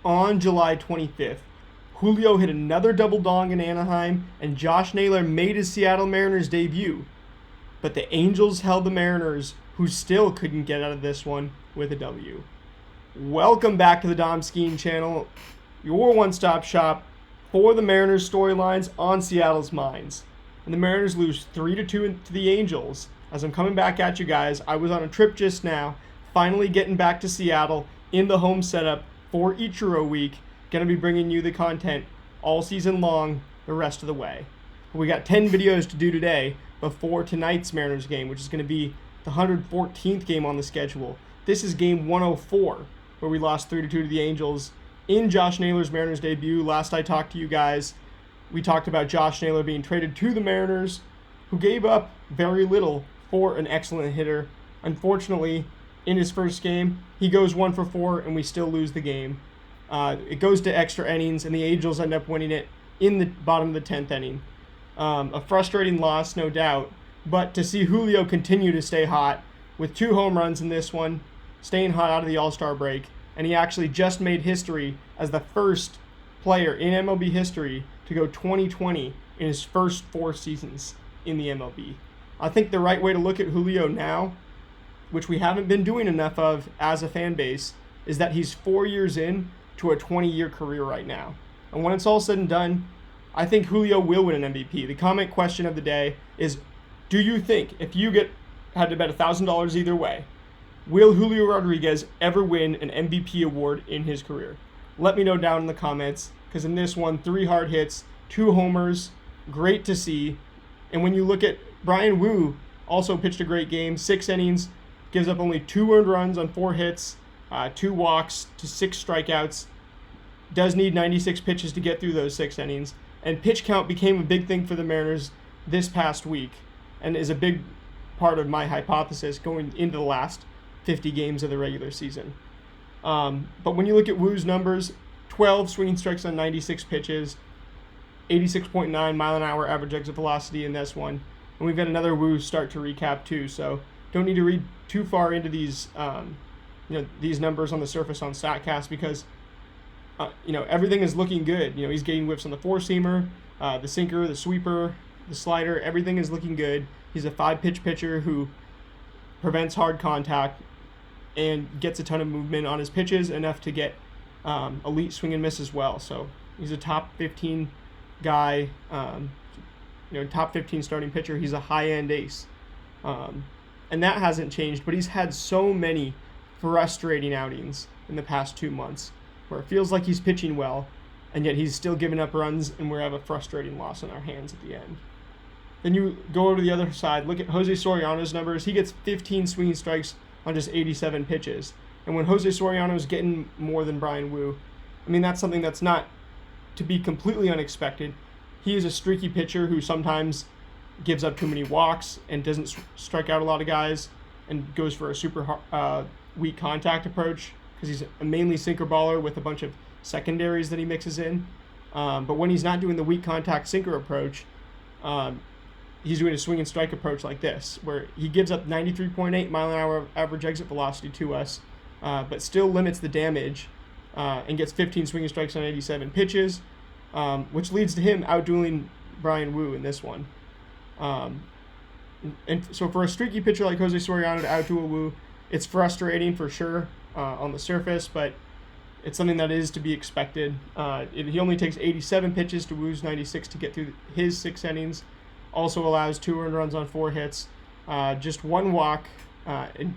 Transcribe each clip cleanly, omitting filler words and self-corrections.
on July 25th, Julio hit another double dong in Anaheim, and Josh Naylor made his Seattle Mariners debut. But the Angels held the Mariners, who still couldn't get out of this one, with a W. Welcome back to the Dom Skiing channel, your one-stop shop for the Mariners storylines on Seattle's minds. And the Mariners lose 3-2 to the Angels. As I'm coming back at you guys, I was on a trip just now, finally getting back to Seattle in the home setup for Ichiro Week. Going to be bringing you the content all season long the rest of the way. We got 10 videos to do today before tonight's Mariners game, which is going to be the 114th game on the schedule. This is game 104, where we lost 3-2 to the Angels in Josh Naylor's Mariners debut. Last I talked to you guys, we talked about Josh Naylor being traded to the Mariners, who gave up very little for an excellent hitter. Unfortunately, in his first game, he goes 1 for 4, and we still lose the game. It goes to extra innings, and the Angels end up winning it in the bottom of the 10th inning. A frustrating loss, no doubt, but to see Julio continue to stay hot with 2 home runs in this one, staying hot out of the All-Star break, and he actually just made history as the first player in MLB history to go 20-20 in his first 4 seasons in the MLB. I think the right way to look at Julio now, which we haven't been doing enough of as a fan base, is that he's 4 years in to a 20-year career right now. And when it's all said and done, I think Julio will win an MVP. The comment question of the day is, do you think, if you had to bet $1,000 either way, will Julio Rodriguez ever win an MVP award in his career? Let me know down in the comments, because in this one, 3 hard hits, 2 homers, great to see. And when you look at Bryan Woo, also pitched a great game, 6 innings, gives up only 2 earned runs on 4 hits, 2 walks to 6 strikeouts, does need 96 pitches to get through those 6 innings, and pitch count became a big thing for the Mariners this past week, and is a big part of my hypothesis going into the last 50 games of the regular season. But when you look at Woo's numbers, 12 swinging strikes on 96 pitches, 86.9 mile-an-hour average exit velocity in this one, and we've got another Woo start to recap too, so don't need to read too far into these these numbers on the surface on StatCast, because everything is looking good. He's getting whiffs on the 4-seamer, the sinker, the sweeper, the slider. Everything is looking good. He's a 5-pitch pitcher who prevents hard contact and gets a ton of movement on his pitches, enough to get elite swing and miss as well. So he's a top 15 guy, top 15 starting pitcher. He's a high-end ace. And that hasn't changed, but he's had so many frustrating outings in the past 2 months where it feels like he's pitching well, and yet he's still giving up runs, and we have a frustrating loss on our hands at the end. Then you go over to the other side, look at Jose Soriano's numbers. He gets 15 swinging strikes on just 87 pitches. And when Jose Soriano is getting more than Bryan Woo, that's something that's not to be completely unexpected. He is a streaky pitcher who sometimes gives up too many walks and doesn't strike out a lot of guys, and goes for a super weak contact approach, because he's a mainly sinker baller with a bunch of secondaries that he mixes in. But when he's not doing the weak contact sinker approach, he's doing a swing and strike approach like this, where he gives up 93.8 mile-an-hour average exit velocity to us, but still limits the damage, and gets 15 swing and strikes on 87 pitches, which leads to him outdueling Bryan Woo in this one. And so for a streaky pitcher like Jose Soriano to outdo a Woo, it's frustrating for sure on the surface, but it's something that is to be expected. He only takes 87 pitches to Woo's 96 to get through his 6 innings. Also allows 2 earned runs on 4 hits, just 1 walk, and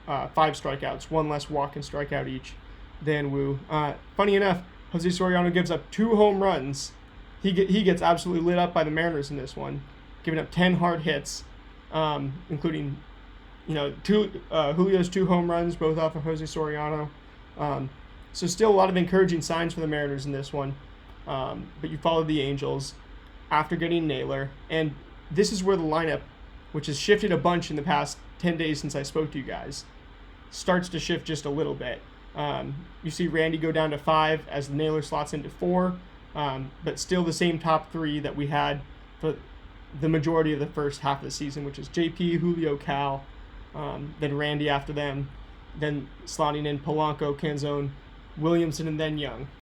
5 strikeouts, 1 less walk and strikeout each than Woo. Funny enough, Jose Soriano gives up 2 home runs. He gets absolutely lit up by the Mariners in this one, giving up 10 hard hits, including Julio's 2 home runs, both off of Jose Soriano. So still a lot of encouraging signs for the Mariners in this one. But you followed the Angels after getting Naylor, and this is where the lineup, which has shifted a bunch in the past 10 days since I spoke to you guys, starts to shift just a little bit. You see Randy go down to 5 as Naylor slots into 4, but still the same top 3 that we had for the majority of the first half of the season, which is JP, Julio, Cal, then Randy after them, then slotting in Polanco, Canzone, Williamson, and then Young.